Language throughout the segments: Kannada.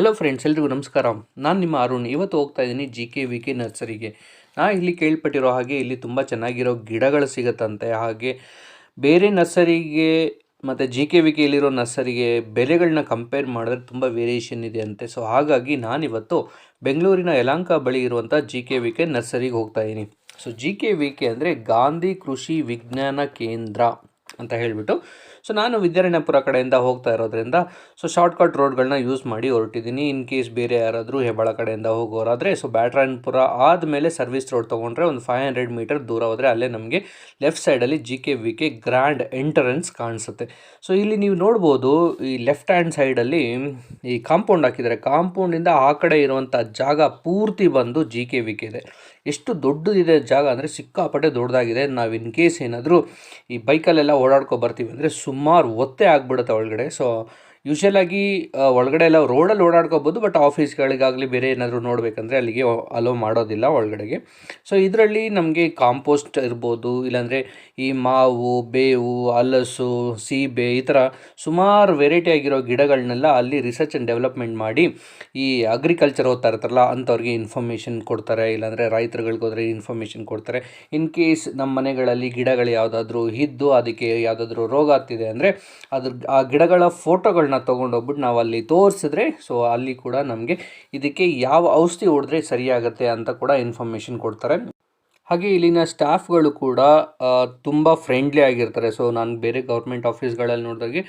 ಹೆಲೋ ಫ್ರೆಂಡ್ಸ್, ಎಲ್ರಿಗೂ ನಮಸ್ಕಾರ. ನಾನು ನಿಮ್ಮ ಅರುಣ್. ಇವತ್ತು ಹೋಗ್ತಾ ಇದ್ದೀನಿ JKVK ನರ್ಸರಿಗೆ. ಇಲ್ಲಿ ಕೇಳ್ಪಟ್ಟಿರೋ ಹಾಗೆ ಇಲ್ಲಿ ತುಂಬ ಚೆನ್ನಾಗಿರೋ ಗಿಡಗಳು ಸಿಗುತ್ತಂತೆ. ಹಾಗೆ ಬೇರೆ ನರ್ಸರಿಗೆ ಮತ್ತು JKVKಯಲ್ಲಿರೋ ನರ್ಸರಿಗೆ ಬೆಲೆಗಳನ್ನ ಕಂಪೇರ್ ಮಾಡಿದ್ರೆ ತುಂಬ ವೇರಿಯೇಷನ್ ಇದೆ ಅಂತೆ. ಸೊ ಹಾಗಾಗಿ ನಾನಿವತ್ತು ಬೆಂಗಳೂರಿನ ಯಲಹಂಕ ಬಳಿ ಇರುವಂಥ JKVK ನರ್ಸರಿಗೆ ಹೋಗ್ತಾ ಇದ್ದೀನಿ. ಸೊ JKVK ಅಂದರೆ ಗಾಂಧಿ ಕೃಷಿ ವಿಜ್ಞಾನ ಕೇಂದ್ರ ಅಂತ ಹೇಳಿಬಿಟ್ಟು. ಸೊ ನಾನು ವಿದ್ಯಾರಣ್ಯಪುರ ಕಡೆಯಿಂದ ಹೋಗ್ತಾ ಇರೋದ್ರಿಂದ ಶಾರ್ಟ್ಕಟ್ ರೋಡ್ಗಳನ್ನ ಯೂಸ್ ಮಾಡಿ ಹೊರಟಿದ್ದೀನಿ. ಇನ್ ಕೇಸ್ ಬೇರೆ ಯಾರಾದರೂ ಹೆಬ್ಬಾಳ ಕಡೆಯಿಂದ ಹೋಗೋರಾದರೆ ಬ್ಯಾಟರಾಯನಪುರ ಆದಮೇಲೆ ಸರ್ವಿಸ್ ರೋಡ್ ತೊಗೊಂಡ್ರೆ ಒಂದು 500 ಮೀಟರ್ ದೂರ ಹೋದರೆ ಅಲ್ಲೇ ನಮಗೆ ಲೆಫ್ಟ್ ಸೈಡಲ್ಲಿ JKVK ಗ್ರ್ಯಾಂಡ್ ಎಂಟ್ರೆನ್ಸ್ ಕಾಣಿಸುತ್ತೆ. ಸೊ ಇಲ್ಲಿ ನೀವು ನೋಡ್ಬೋದು, ಈ ಲೆಫ್ಟ್ ಹ್ಯಾಂಡ್ ಸೈಡಲ್ಲಿ ಈ ಕಾಂಪೌಂಡ್ ಹಾಕಿದ್ದಾರೆ. ಕಾಂಪೌಂಡಿಂದ ಆ ಕಡೆ ಇರುವಂಥ ಜಾಗ ಪೂರ್ತಿ ಬಂದು JKVK ಇದೆ. ಎಷ್ಟು ದೊಡ್ಡದಿದೆ ಜಾಗ ಅಂದರೆ ಸಿಕ್ಕಾಪಟ್ಟೆ ದೊಡ್ಡದಾಗಿದೆ. ನಾವು ಇನ್ ಕೇಸ್ ಏನಾದರೂ ಈ ಬೈಕಲ್ಲೆಲ್ಲ ಓಡಾಡ್ಕೊ ಬರ್ತೀವಿ ಅಂದರೆ ಸುಮಾರು ಒತ್ತೆ ಆಗಿಬಿಡುತ್ತೆ ಒಳಗಡೆ. ಸೊ ಯೂಶ್ವಲಾಗಿ ಒಳಗಡೆ ಎಲ್ಲ ರೋಡಲ್ಲಿ ಓಡಾಡ್ಕೋಬೋದು, ಬಟ್ ಆಫೀಸ್ಗಳಿಗಾಗಲಿ ಬೇರೆ ಏನಾದರೂ ನೋಡಬೇಕಂದ್ರೆ ಅಲ್ಲಿಗೆ ಅಲೋ ಮಾಡೋದಿಲ್ಲ ಒಳಗಡೆಗೆ. ಸೊ ಇದರಲ್ಲಿ ನಮಗೆ ಕಾಂಪೋಸ್ಟ್ ಇರ್ಬೋದು, ಇಲ್ಲಾಂದರೆ ಈ ಮಾವು, ಬೇವು, ಹಲಸು, ಸೀಬೆ ಈ ಥರ ಸುಮಾರು ವೆರೈಟಿ ಆಗಿರೋ ಗಿಡಗಳನ್ನೆಲ್ಲ ಅಲ್ಲಿ ರಿಸರ್ಚ್ ಆ್ಯಂಡ್ ಡೆವಲಪ್ಮೆಂಟ್ ಮಾಡಿ ಈ ಅಗ್ರಿಕಲ್ಚರ್ ಓದ್ತಾ ಇರ್ತಾರಲ್ಲ ಅಂಥವ್ರಿಗೆ ಇನ್ಫಾರ್ಮೇಷನ್ ಕೊಡ್ತಾರೆ. ಇಲ್ಲಾಂದರೆ ರೈತರುಗಳಿಗೆ ಹೋದರೆ ಇನ್ಫಾರ್ಮೇಷನ್ ಕೊಡ್ತಾರೆ. ಇನ್ ಕೇಸ್ ನಮ್ಮ ಮನೆಗಳಲ್ಲಿ ಗಿಡಗಳು ಯಾವುದಾದ್ರೂ ಇದ್ದು ಅದಕ್ಕೆ ಯಾವುದಾದ್ರೂ ರೋಗ ಆಗ್ತಿದೆ ಅಂದರೆ ಆ ಗಿಡಗಳ ಫೋಟೋಗಳನ್ನ ತೊಗೊಂಡೋಗ್ಬಿಟ್ಟು ನಾವು ಅಲ್ಲಿ ತೋರಿಸಿದ್ರೆ ಸೊ ಅಲ್ಲಿ ಕೂಡ ನಮಗೆ ಇದಕ್ಕೆ ಯಾವ ಔಷಧಿ ಹೊಡೆದ್ರೆ ಸರಿಯಾಗುತ್ತೆ ಅಂತ ಕೂಡ ಇನ್ಫಾರ್ಮೇಷನ್ ಕೊಡ್ತಾರೆ. ಹಾಗೆ ಇಲ್ಲಿನ ಸ್ಟಾಫ್ಗಳು ಕೂಡ ತುಂಬ ಫ್ರೆಂಡ್ಲಿ ಆಗಿರ್ತಾರೆ. ಸೊ ನಾನು ಬೇರೆ ಗೌರ್ಮೆಂಟ್ ಆಫೀಸ್ಗಳಲ್ಲಿ ನೋಡಿದಾಗೆ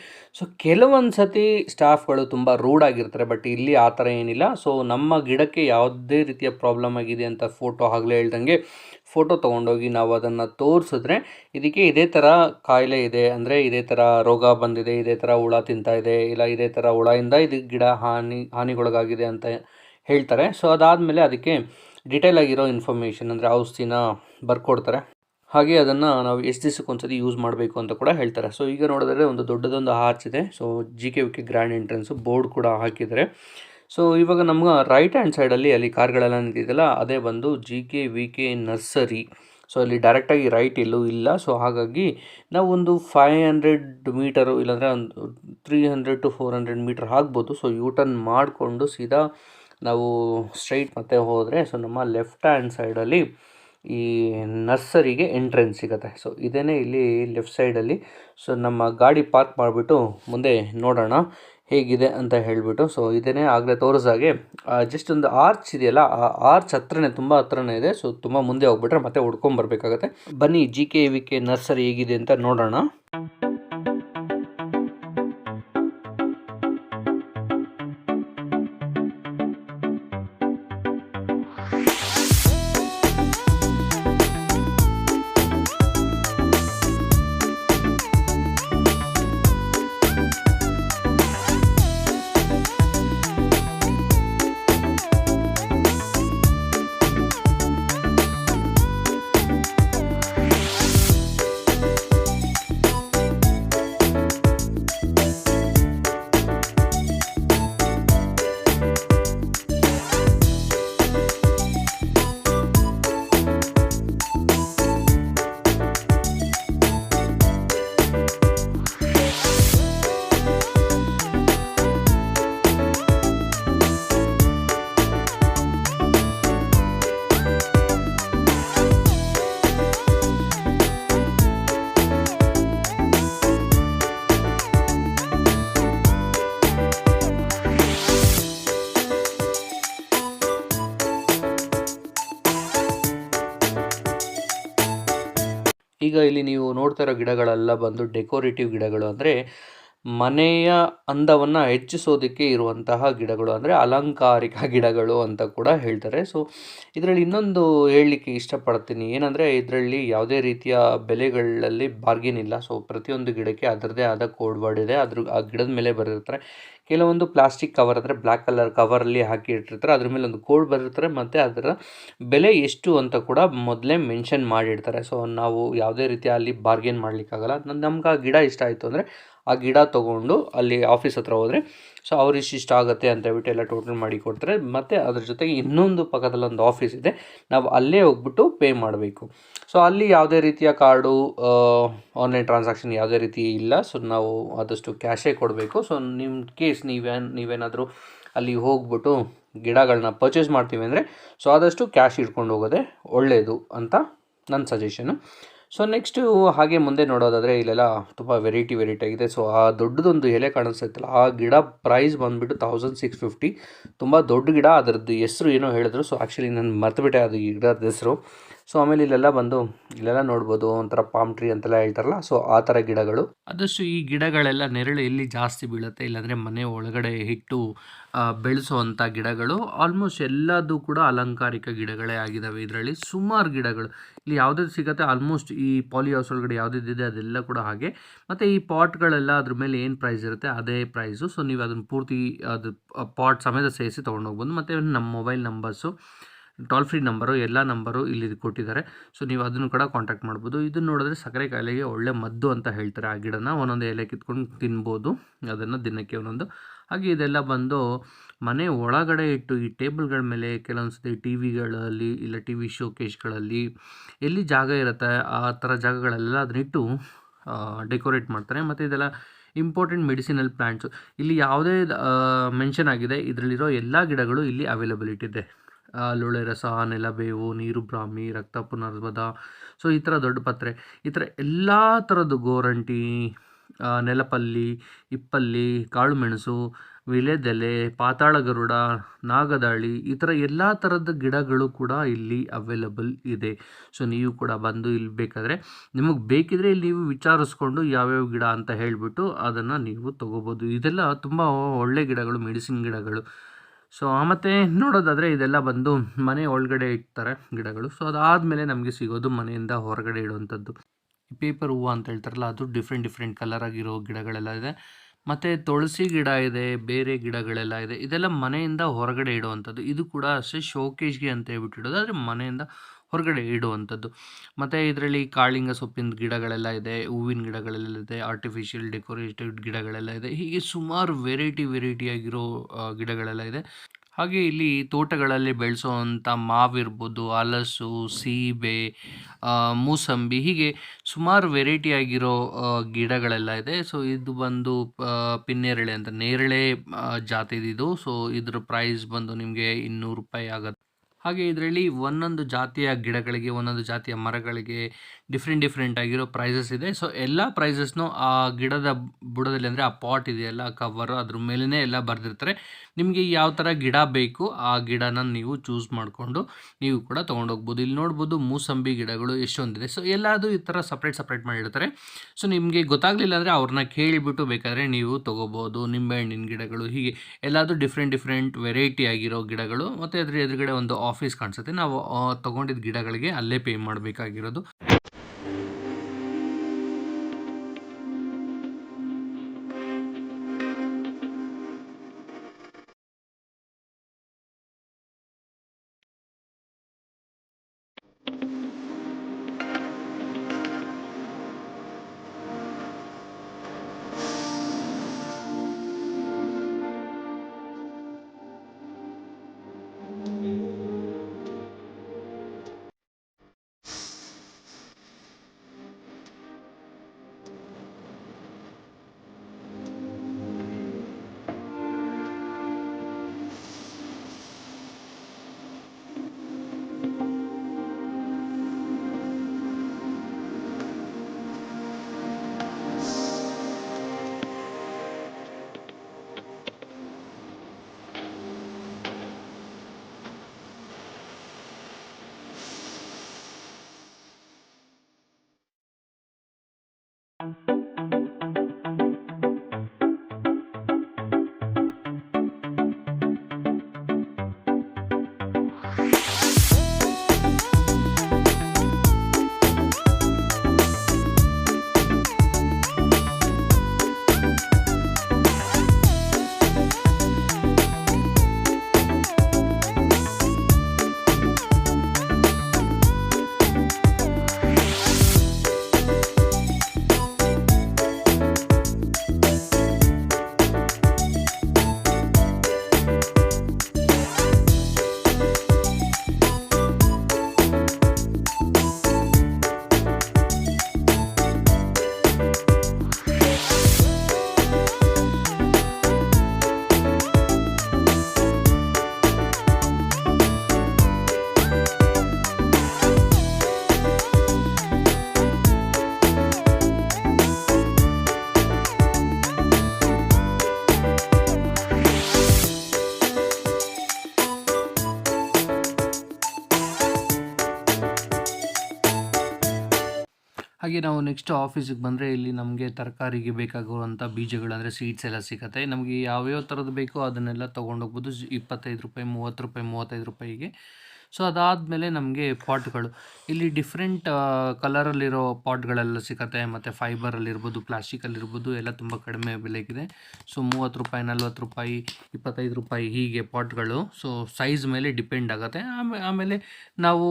ಕೆಲವೊಂದು ಸತಿ ಸ್ಟಾಫ್ಗಳು ತುಂಬ ರೂಡ್ ಆಗಿರ್ತಾರೆ, ಬಟ್ ಇಲ್ಲಿ ಆ ಥರ ಏನಿಲ್ಲ. ಸೊ ನಮ್ಮ ಗಿಡಕ್ಕೆ ಯಾವುದೇ ರೀತಿಯ ಪ್ರಾಬ್ಲಮ್ ಆಗಿದೆ ಅಂತ ಫೋಟೋ ಆಗಲೇ ಹೇಳ್ದಂಗೆ ಫೋಟೋ ತೊಗೊಂಡೋಗಿ ನಾವು ಅದನ್ನು ತೋರಿಸಿದ್ರೆ ಇದಕ್ಕೆ ಇದೇ ಥರ ಕಾಯಿಲೆ ಇದೆ, ಅಂದರೆ ಇದೇ ಥರ ರೋಗ ಬಂದಿದೆ, ಇದೇ ಥರ ಹುಳ ತಿಂತಾ ಇದೆ, ಇಲ್ಲ ಇದೇ ಥರ ಹುಳದಿಂದ ಇದು ಗಿಡ ಹಾನಿಗೊಳಗಾಗಿದೆ ಅಂತ ಹೇಳ್ತಾರೆ. ಸೊ ಅದಾದಮೇಲೆ ಅದಕ್ಕೆ ಡಿಟೇಲ್ ಆಗಿರೋ ಇನ್ಫಾರ್ಮೇಷನ್ ಅಂದರೆ ಔಷಧಿನ ಬರ್ಕೊಡ್ತಾರೆ. ಹಾಗೆ ಅದನ್ನು ನಾವು ಎಷ್ಟು ದಿವಸಕ್ಕೊಂದ್ಸತಿ ಯೂಸ್ ಮಾಡಬೇಕು ಅಂತ ಕೂಡ ಹೇಳ್ತಾರೆ. ಸೊ ಈಗ ನೋಡಿದ್ರೆ ಒಂದು ದೊಡ್ಡದೊಂದು ಆರ್ಚ್ ಇದೆ. So JKVK grand entrance board ಕೂಡ ಹಾಕಿದ್ದಾರೆ. ಸೊ ಇವಾಗ ನಮ್ಗೆ ರೈಟ್ ಹ್ಯಾಂಡ್ ಸೈಡಲ್ಲಿ ಅಲ್ಲಿ ಕಾರ್ಗಳೆಲ್ಲ ನಿಂತಿದೆಯಲ್ಲ ಅದೇ ಬಂದು JKVK ನರ್ಸರಿ. ಸೊ ಅಲ್ಲಿ ಡೈರೆಕ್ಟಾಗಿ ರೈಟ್ ಎಲ್ಲೂ ಇಲ್ಲ. ಸೊ ಹಾಗಾಗಿ ನಾವು ಒಂದು 500 ಮೀಟರು ಇಲ್ಲಾಂದರೆ ಒಂದು 300 to 400 ಮೀಟರ್ ಆಗ್ಬೋದು. ಸೊ ಟರ್ನ್ ಮಾಡಿಕೊಂಡು ಸೀದಾ ನಾವು ಸ್ಟ್ರೈಟ್ ಮತ್ತೆ ಹೋದರೆ ಸೊ ನಮ್ಮ ಲೆಫ್ಟ್ ಹ್ಯಾಂಡ್ ಸೈಡಲ್ಲಿ ಈ ನರ್ಸರಿಗೆ ಎಂಟ್ರೆನ್ಸ್ ಸಿಗುತ್ತೆ. ಸೊ ಇದೇನೇ ಇಲ್ಲಿ ಲೆಫ್ಟ್ ಸೈಡಲ್ಲಿ. ಸೊ ನಮ್ಮ ಗಾಡಿ ಪಾರ್ಕ್ ಮಾಡಿಬಿಟ್ಟು ಮುಂದೆ ನೋಡೋಣ ಹೇಗಿದೆ ಅಂತ ಹೇಳಿಬಿಟ್ಟು. ಸೊ ಇದೇನೇ ಆಗಲೇ ತೋರಿಸಾಗೆ ಜಸ್ಟ್ ಒಂದು ಆರ್ಚ್ ಇದೆಯಲ್ಲ, ಆ ಆರ್ಚ್ ಹತ್ರನೇ, ತುಂಬ ಹತ್ರನೇ ಇದೆ. ಸೊ ತುಂಬ ಮುಂದೆ ಹೋಗ್ಬಿಟ್ರೆ ಮತ್ತೆ ಹುಡ್ಕೊಂಬರ್ಬೇಕಾಗತ್ತೆ. ಬನ್ನಿ JKVK ನರ್ಸರಿ ಹೇಗಿದೆ ಅಂತ ನೋಡೋಣ. ಈಗ ಇಲ್ಲಿ ನೀವು ನೋಡ್ತಾ ಇರೋ ಗಿಡಗಳೆಲ್ಲ ಬಂದು ಡೆಕೋರೇಟಿವ್ ಗಿಡಗಳು, ಅಂದರೆ ಮನೆಯ ಅಂದವನ್ನು ಹೆಚ್ಚಿಸೋದಕ್ಕೆ ಇರುವಂತಹ ಗಿಡಗಳು, ಅಂದರೆ ಅಲಂಕಾರಿಕ ಗಿಡಗಳು ಅಂತ ಕೂಡ ಹೇಳ್ತಾರೆ. ಸೊ ಇದರಲ್ಲಿ ಇನ್ನೊಂದು ಹೇಳಲಿಕ್ಕೆ ಇಷ್ಟಪಡ್ತೀನಿ, ಏನಂದರೆ ಇದರಲ್ಲಿ ಯಾವುದೇ ರೀತಿಯ ಬೆಲೆಗಳಲ್ಲಿ ಬಾರ್ಗೇನ್ ಇಲ್ಲ. ಸೊ ಪ್ರತಿಯೊಂದು ಗಿಡಕ್ಕೆ ಅದರದ್ದೇ ಆದ ಕೋಡ್ ವರ್ಡ್ ಇದೆ. ಆ ಗಿಡದ ಮೇಲೆ ಬರೆದಿರ್ತಾರೆ. ಕೆಲವೊಂದು ಪ್ಲಾಸ್ಟಿಕ್ ಕವರ್ ಅಂದರೆ ಬ್ಲ್ಯಾಕ್ ಕಲರ್ ಕವರಲ್ಲಿ ಹಾಕಿ ಇಟ್ಟಿರ್ತಾರೆ, ಅದ್ರ ಮೇಲೆ ಒಂದು ಕೋಡ್ ಬರೆದಿರ್ತಾರೆ, ಮತ್ತು ಅದರ ಬೆಲೆ ಎಷ್ಟು ಅಂತ ಕೂಡ ಮೊದಲೇ ಮೆನ್ಷನ್ ಮಾಡಿರ್ತಾರೆ. ಸೊ ನಾವು ಯಾವುದೇ ರೀತಿಯ ಅಲ್ಲಿ ಬಾರ್ಗೇನ್ ಮಾಡಲಿಕ್ಕಾಗಲ್ಲ. ನಮ್ಗೆ ಆ ಗಿಡ ಇಷ್ಟ ಆಯಿತು ಅಂದರೆ ಆ ಗಿಡ ತೊಗೊಂಡು ಅಲ್ಲಿ ಆಫೀಸ್ ಹತ್ರ ಹೋದರೆ ಸೊ ಅವ್ರು ಇಷ್ಟ ಆಗುತ್ತೆ ಅಂತ ಹೇಳ್ಬಿಟ್ಟು ಎಲ್ಲ ಟೋಟಲ್ ಮಾಡಿ ಕೊಡ್ತಾರೆ. ಮತ್ತು ಅದ್ರ ಜೊತೆಗೆ ಇನ್ನೊಂದು ಪಕ್ಕದಲ್ಲಿ ಒಂದು ಆಫೀಸ್ ಇದೆ, ನಾವು ಅಲ್ಲೇ ಹೋಗ್ಬಿಟ್ಟು ಪೇ ಮಾಡಬೇಕು. ಸೊ ಅಲ್ಲಿ ಯಾವುದೇ ರೀತಿಯ ಕಾರ್ಡು, ಆನ್ಲೈನ್ ಟ್ರಾನ್ಸಾಕ್ಷನ್ ಯಾವುದೇ ರೀತಿ ಇಲ್ಲ. ಸೊ ನಾವು ಆದಷ್ಟು ಕ್ಯಾಶೇ ಕೊಡಬೇಕು. ಸೊ ನಿಮ್ಮ ಕೇಸ್ ನೀವೇನಾದರೂ ಅಲ್ಲಿ ಹೋಗ್ಬಿಟ್ಟು ಗಿಡಗಳನ್ನ ಪರ್ಚೇಸ್ ಮಾಡ್ತೀವಿ ಅಂದರೆ ಸೊ ಆದಷ್ಟು ಕ್ಯಾಶ್ ಇಟ್ಕೊಂಡು ಹೋಗೋದೇ ಒಳ್ಳೆಯದು ಅಂತ ನನ್ನ ಸಜೆಷನು. ಸೊ ನೆಕ್ಸ್ಟು ಹಾಗೆ ಮುಂದೆ ನೋಡೋದಾದರೆ ಇಲ್ಲೆಲ್ಲ ತುಂಬ ವೆರೈಟಿ ಆಗಿದೆ. ಸೊ ಆ ದೊಡ್ಡದೊಂದು ಎಲೆ ಕಾಣಿಸ್ತೈತಲ್ಲ ಆ ಗಿಡ ಪ್ರೈಸ್ ಬಂದುಬಿಟ್ಟು 1650. ತುಂಬ ದೊಡ್ಡ ಗಿಡ, ಅದರದ್ದು ಹೆಸರು ಏನೋ ಹೇಳಿದ್ರು. ಸೊ ಆ್ಯಕ್ಚುಲಿ ನಾನು ಮರ್ತುಬಿಟ್ಟೆ ಅದು ಗಿಡದ ಹೆಸರು. ಸೊ ಆಮೇಲೆ ಇಲ್ಲೆಲ್ಲ ನೋಡ್ಬೋದು ಒಂಥರ ಪಾಮ್ ಟ್ರೀ ಅಂತೆಲ್ಲ ಹೇಳ್ತಾರಲ್ಲ, ಸೊ ಆ ಥರ ಗಿಡಗಳು. ಆದಷ್ಟು ಈ ಗಿಡಗಳೆಲ್ಲ ನೆರಳು ಎಲ್ಲಿ ಜಾಸ್ತಿ ಬೀಳುತ್ತೆ, ಇಲ್ಲಾಂದರೆ ಮನೆ ಒಳಗಡೆ ಇಟ್ಟು ಬೆಳೆಸುವಂಥ ಗಿಡಗಳು. ಆಲ್ಮೋಸ್ಟ್ ಎಲ್ಲದೂ ಕೂಡ ಅಲಂಕಾರಿಕ ಗಿಡಗಳೇ ಆಗಿದ್ದಾವೆ. ಇದರಲ್ಲಿ ಸುಮಾರು ಗಿಡಗಳು ಇಲ್ಲಿ ಯಾವುದ್ಯಾವ್ದು ಸಿಗುತ್ತೆ, ಆಲ್ಮೋಸ್ಟ್ ಈ ಪಾಲಿ ಹೌಸ್ ಒಳಗಡೆ ಯಾವುದಿದೆ ಅದೆಲ್ಲ ಕೂಡ ಹಾಗೆ. ಮತ್ತು ಈ ಪಾಟ್ಗಳೆಲ್ಲ ಅದ್ರ ಮೇಲೆ ಏನು ಪ್ರೈಸ್ ಇರುತ್ತೆ ಅದೇ ಪ್ರೈಸು. ಸೊ ನೀವು ಅದನ್ನು ಪೂರ್ತಿ ಅದು ಪಾಟ್ ಸಮೇತ ಸೇರಿಸಿ ತೊಗೊಂಡೋಗ್ಬೋದು. ಮತ್ತು ನಮ್ಮ mobile numbers, toll free number, ಎಲ್ಲ ನಂಬರು ಇಲ್ಲಿ ಕೊಟ್ಟಿದ್ದಾರೆ. ಸೊ ನೀವು ಅದನ್ನು ಕೂಡ ಕಾಂಟ್ಯಾಕ್ಟ್ ಮಾಡ್ಬೋದು. ಇದನ್ನು ನೋಡಿದ್ರೆ ಸಕ್ಕರೆ ಕಾಯಿಲೆಗೆ ಒಳ್ಳೆ ಮದ್ದು ಅಂತ ಹೇಳ್ತಾರೆ. ಆ ಗಿಡನ ಒಂದೊಂದು ಎಲೆ ಕಿತ್ಕೊಂಡು ತಿನ್ಬೋದು, ಅದನ್ನು ದಿನಕ್ಕೆ ಒಂದೊಂದು. ಹಾಗೆ ಇದೆಲ್ಲ ಬಂದು ಮನೆ ಒಳಗಡೆ ಇಟ್ಟು ಈ ಟೇಬಲ್ಗಳ ಮೇಲೆ ಕೆಲವೊಂದು ಸತಿ ಟಿ ವಿಗಳಲ್ಲಿ ಇಲ್ಲ ಟಿ ವಿ ಶೋಕೇಶ್ಗಳಲ್ಲಿ ಎಲ್ಲಿ ಜಾಗ ಇರುತ್ತೆ ಆ ಥರ ಜಾಗಗಳೆಲ್ಲ ಅದನ್ನಿಟ್ಟು ಡೆಕೋರೇಟ್ ಮಾಡ್ತಾರೆ. ಮತ್ತು ಇದೆಲ್ಲ ಇಂಪಾರ್ಟೆಂಟ್ ಮೆಡಿಸಿನಲ್ ಪ್ಲ್ಯಾಂಟ್ಸು. ಇಲ್ಲಿ ಯಾವುದೇ ಮೆನ್ಷನ್ ಆಗಿದೆ, ಇದರಲ್ಲಿರೋ ಎಲ್ಲ ಗಿಡಗಳು ಇಲ್ಲಿ ಅವೈಲಬಿಲಿಟಿ ಇದೆ. ಲೋಳೆ ರಸ, ನೆಲಬೇವು, ನೀರು ಬ್ರಾಹ್ಮಿ, ರಕ್ತ ಪುನರ್ವದ, ಸೊ ಈ ಥರ ದೊಡ್ಡ ಪತ್ರೆ, ಈ ಥರ ಎಲ್ಲ ಥರದ್ದು ಗೋರಂಟಿ, ನೆಲಪಲ್ಲಿ, ಇಪ್ಪಲ್ಲಿ, ಕಾಳುಮೆಣಸು, ವಿಳೆದೆಲೆ, ಪಾತಾಳ ಗರುಡ, ನಾಗದಾಳಿ, ಈ ಥರ ಎಲ್ಲ ಥರದ ಗಿಡಗಳು ಕೂಡ ಇಲ್ಲಿ ಅವೈಲಬಲ್ ಇದೆ. ಸೊ ನೀವು ಕೂಡ ಬಂದು ಇಲ್ಲಿ ಬೇಕಾದರೆ ನಿಮಗೆ ಬೇಕಿದ್ರೆ ಇಲ್ಲಿ ನೀವು ವಿಚಾರಿಸ್ಕೊಂಡು ಯಾವ್ಯಾವ ಗಿಡ ಅಂತ ಹೇಳಿಬಿಟ್ಟು ಅದನ್ನು ನೀವು ತೊಗೋಬೋದು. ಇದೆಲ್ಲ ತುಂಬ ಒಳ್ಳೆ ಗಿಡಗಳು, ಮೆಡಿಸಿನ್ ಗಿಡಗಳು. ಸೊ ಮತ್ತು ನೋಡೋದಾದರೆ ಇದೆಲ್ಲ ಬಂದು ಮನೆ ಒಳಗಡೆ ಇಡ್ತಾರೆ ಗಿಡಗಳು. ಸೊ ಅದಾದಮೇಲೆ ನಮಗೆ ಸಿಗೋದು ಮನೆಯಿಂದ ಹೊರಗಡೆ ಇಡುವಂಥದ್ದು. ಪೇಪರ್ ಹೂವು ಅಂತ ಹೇಳ್ತಾರಲ್ಲ, ಅದು ಡಿಫ್ರೆಂಟ್ ಕಲರ್ ಆಗಿರೋ ಗಿಡಗಳೆಲ್ಲ ಇದೆ. ಮತ್ತು ತುಳಸಿ ಗಿಡ ಇದೆ, ಬೇರೆ ಗಿಡಗಳೆಲ್ಲ ಇದೆ. ಇದೆಲ್ಲ ಮನೆಯಿಂದ ಹೊರಗಡೆ ಇಡುವಂಥದ್ದು. ಇದು ಕೂಡ ಅಷ್ಟೇ ಶೋಕೇಶ್ಗೆ ಅಂತ ಹೇಳ್ಬಿಟ್ಟು ಇಡೋದು, ಆದರೆ ಮನೆಯಿಂದ ಹೊರಗಡೆ ಇಡುವಂಥದ್ದು. ಮತ್ತು ಇದರಲ್ಲಿ ಕಾಳಿಂಗ ಸೊಪ್ಪಿನ ಗಿಡಗಳೆಲ್ಲ ಇದೆ, ಹೂವಿನ ಗಿಡಗಳೆಲ್ಲ ಇದೆ, ಆರ್ಟಿಫಿಷಿಯಲ್ ಡೆಕೋರೇಟೆಡ್ ಗಿಡಗಳೆಲ್ಲ ಇದೆ. ಹೀಗೆ ಸುಮಾರು ವೆರೈಟಿ ಆಗಿರೋ ಗಿಡಗಳೆಲ್ಲ ಇದೆ. ಹಾಗೆ ಇಲ್ಲಿ ತೋಟಗಳಲ್ಲಿ ಬೆಳೆಸೋವಂಥ ಮಾವಿರ್ಬೋದು, ಹಲಸು, ಸೀಬೆ, ಮೂಸಂಬಿ, ಹೀಗೆ ಸುಮಾರು ವೆರೈಟಿ ಆಗಿರೋ ಗಿಡಗಳೆಲ್ಲ ಇದೆ. ಸೊ ಇದು ಬಂದು ಪಿನ್ನೇರಳೆ ಅಂತ, ನೇರಳೆ ಜಾತಿದಿದು. ಸೊ ಇದ್ರ ಪ್ರೈಸ್ ಬಂದು ನಿಮಗೆ 200 ರೂಪಾಯಿ ಆಗುತ್ತೆ. ಹಾಗೆ ಇದರಲ್ಲಿ ಒಂದೊಂದು ಜಾತಿಯ ಗಿಡಗಳಿಗೆ, ಒಂದೊಂದು ಜಾತಿಯ ಮರಗಳಿಗೆ ಡಿಫ್ರೆಂಟ್ ಆಗಿರೋ ಪ್ರೈಸಸ್ ಇದೆ. ಸೊ ಎಲ್ಲ ಪ್ರೈಸಸ್ನು ಆ ಗಿಡದ ಬುಡದಲ್ಲಿ, ಅಂದರೆ ಆ ಪಾಟ್ ಇದೆಯಲ್ಲ, ಕವರು, ಅದ್ರ ಮೇಲೇ ಎಲ್ಲ ಬರೆದಿರ್ತಾರೆ. ನಿಮಗೆ ಯಾವ ಥರ ಗಿಡ ಬೇಕು ಆ ಗಿಡನ ನೀವು ಚೂಸ್ ಮಾಡಿಕೊಂಡು ನೀವು ಕೂಡ ತೊಗೊಂಡೋಗ್ಬೋದು. ಇಲ್ಲಿ ನೋಡ್ಬೋದು ಮೂಸಂಬಿ ಗಿಡಗಳು ಎಷ್ಟೊಂದಿದೆ. ಸೊ ಎಲ್ಲದು ಈ ಥರ ಸಪ್ರೇಟ್ ಮಾಡಿರ್ತಾರೆ. ಸೊ ನಿಮಗೆ ಗೊತ್ತಾಗಲಿಲ್ಲ ಅಂದರೆ ಅವ್ರನ್ನ ಕೇಳಿಬಿಟ್ಟು ಬೇಕಾದರೆ ನೀವು ತೊಗೋಬೋದು. ನಿಂಬೆಹಣ್ಣಿನ ಗಿಡಗಳು, ಹೀಗೆ ಎಲ್ಲದು ಡಿಫ್ರೆಂಟ್ ವೆರೈಟಿ ಆಗಿರೋ ಗಿಡಗಳು. ಮತ್ತು ಅದ್ರ ಎದುರುಗಡೆ ಒಂದು ಆಫೀಸ್ ಕಾಣಿಸುತ್ತೆ. ನಾವು ತೊಗೊಂಡಿದ್ದ ಗಿಡಗಳಿಗೆ ಅಲ್ಲೇ ಪೇ ಮಾಡಬೇಕಾಗಿರೋದು. ಹಾಗೆ ನಾವು ನೆಕ್ಸ್ಟ್ ಆಫೀಸಿಗೆ ಬಂದರೆ ಇಲ್ಲಿ ನಮಗೆ ತರಕಾರಿಗೆ ಬೇಕಾಗುವಂಥ ಬೀಜಗಳು ಅಂದರೆ ಸೀಡ್ಸ್ ಎಲ್ಲ ಸಿಗುತ್ತೆ. ನಮಗೆ ಯಾವ್ಯಾವ ಥರದ್ದು ಬೇಕೋ ಅದನ್ನೆಲ್ಲ ತೊಗೊಂಡೋಗ್ಬೋದು. 25 ರೂಪಾಯಿ, 30 ರೂಪಾಯಿ, 35 ರೂಪಾಯಿಗೆ. ಸೊ ಅದಾದಮೇಲೆ ನಮಗೆ ಪಾಟ್ಗಳು ಇಲ್ಲಿ ಡಿಫ್ರೆಂಟ್ ಕಲರಲ್ಲಿರೋ ಪಾಟ್ಗಳೆಲ್ಲ ಸಿಗುತ್ತೆ. ಮತ್ತು ಫೈಬರಲ್ಲಿರ್ಬೋದು, ಪ್ಲಾಸ್ಟಿಕಲ್ಲಿರ್ಬೋದು, ಎಲ್ಲ ತುಂಬ ಕಡಿಮೆ ಬೆಲೆಗಿದೆ. ಸೊ 30 ರೂಪಾಯಿ, 40 ರೂಪಾಯಿ, 25 ರೂಪಾಯಿ ಹೀಗೆ ಪಾಟ್ಗಳು. ಸೊ ಸೈಜ್ ಮೇಲೆ ಡಿಪೆಂಡ್ ಆಗುತ್ತೆ. ಆಮೇಲೆ ನಾವು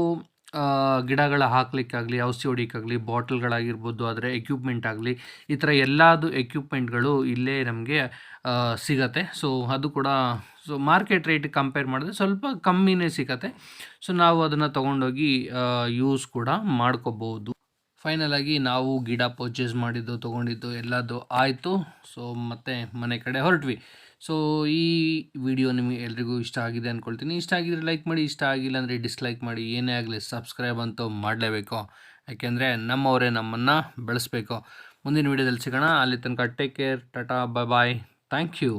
ಗಿಡಗಳ ಹಾಕಲಿಕ್ಕಾಗಲಿ, ಔಷಧಿ ಹೊಡಿಯೋಕ್ಕಾಗಲಿ, ಬಾಟಲ್ಗಳಾಗಿರ್ಬೋದು, ಅದರ ಎಕ್ವಿಪ್ಮೆಂಟ್ ಆಗಲಿ, ಈ ಥರ ಎಲ್ಲದು ಎಕ್ವಿಪ್ಮೆಂಟ್ಗಳು ಇಲ್ಲೇ ನಮಗೆ ಸಿಗತ್ತೆ. ಸೊ ಅದು ಕೂಡ ಮಾರ್ಕೆಟ್ ರೇಟಿಗೆ ಕಂಪೇರ್ ಮಾಡಿದ್ರೆ ಸ್ವಲ್ಪ ಕಮ್ಮಿನೇ ಸಿಗತ್ತೆ. ಸೊ ನಾವು ಅದನ್ನು ತೊಗೊಂಡೋಗಿ ಯೂಸ್ ಕೂಡ ಮಾಡ್ಕೋಬೋದು. ಫೈನಲಾಗಿ ನಾವು ಗಿಡ ಪರ್ಚೇಸ್ ಮಾಡಿದ್ದು, ತೊಗೊಂಡಿದ್ದು ಎಲ್ಲದು ಆಯಿತು. ಸೊ ಮತ್ತೆ ಮನೆ ಕಡೆ ಹೊರಟ್ವಿ. ಸೊ ಈ ವಿಡಿಯೋ ನಿಮಗೆ ಎಲ್ರಿಗೂ ಇಷ್ಟ ಆಗಿದೆ ಅಂದ್ಕೊಳ್ತೀನಿ. ಇಷ್ಟ ಆಗಿದ್ರೆ ಲೈಕ್ ಮಾಡಿ, ಇಷ್ಟ ಆಗಿಲ್ಲ ಅಂದರೆ ಡಿಸ್ಲೈಕ್ ಮಾಡಿ. ಏನೇ ಆಗಲಿ ಸಬ್ಸ್ಕ್ರೈಬ್ ಅಂತೂ ಮಾಡಲೇಬೇಕು. ಯಾಕೆಂದರೆ ನಮ್ಮವರೇ ನಮ್ಮನ್ನು ಬೆಳೆಸಬೇಕು. ಮುಂದಿನ ವಿಡಿಯೋದಲ್ಲಿ ಸಿಗೋಣ. ಅಲ್ಲಿ ತನಕ take care, tata, bye. Thank you.